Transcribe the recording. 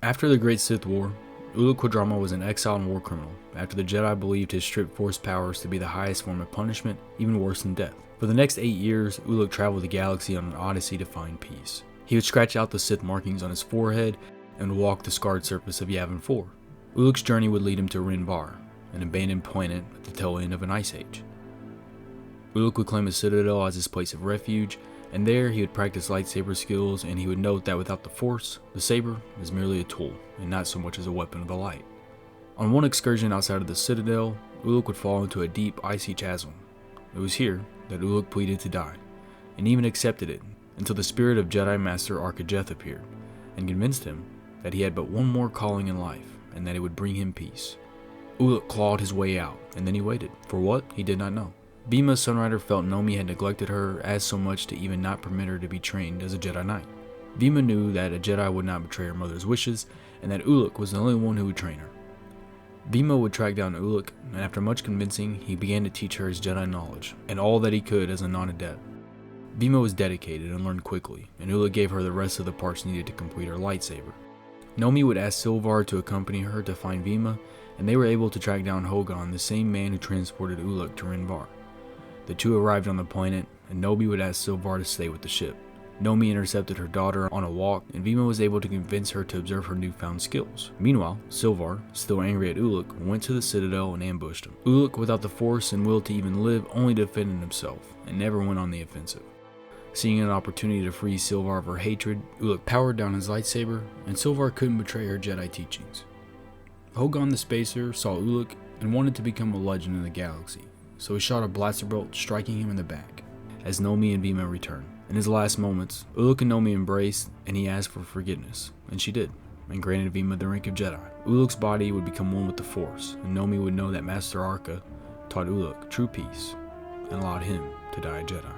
After the Great Sith War, Ulic Qel-Droma was an exile and war criminal after the Jedi believed his stripped Force powers to be the highest form of punishment, even worse than death. For the next 8 years, Ulic traveled the galaxy on an odyssey to find peace. He would scratch out the Sith markings on his forehead and walk the scarred surface of Yavin 4. Ulic's journey would lead him to Rinbar, an abandoned planet at the tail end of an ice age. Ulic would claim a citadel as his place of refuge, and there he would practice lightsaber skills, and he would note that without the Force, the saber is merely a tool, and not so much as a weapon of the light. On one excursion outside of the citadel, Ulic would fall into a deep, icy chasm. It was here that Ulic pleaded to die, and even accepted it, until the spirit of Jedi Master Arca Jeth appeared, and convinced him that he had but one more calling in life, and that it would bring him peace. Ulic clawed his way out, and then he waited. For what? He did not know. Bima Sunrider felt Nomi had neglected her as so much to even not permit her to be trained as a Jedi Knight. Bima knew that a Jedi would not betray her mother's wishes, and that Ulic was the only one who would train her. Bima would track down Ulic, and after much convincing, he began to teach her his Jedi knowledge, and all that he could as a non-adept. Bima was dedicated and learned quickly, and Ulic gave her the rest of the parts needed to complete her lightsaber. Nomi would ask Silvar to accompany her to find Bima, and they were able to track down Hogan, the same man who transported Ulic to Rinbar. The two arrived on the planet, and Nomi would ask Silvar to stay with the ship. Nomi intercepted her daughter on a walk, and Bima was able to convince her to observe her newfound skills. Meanwhile, Silvar, still angry at Ulic, went to the Citadel and ambushed him. Ulic, without the Force and will to even live, only defended himself, and never went on the offensive. Seeing an opportunity to free Silvar of her hatred, Ulic powered down his lightsaber, and Silvar couldn't betray her Jedi teachings. Hogan the Spacer saw Ulic and wanted to become a legend in the galaxy, so he shot a blaster bolt, striking him in the back, as Nomi and Bima returned. In his last moments, Ulic and Nomi embraced, and he asked for forgiveness, and she did, and granted Bima the rank of Jedi. Ulic's body would become one with the Force, and Nomi would know that Master Arca taught Ulic true peace, and allowed him to die a Jedi.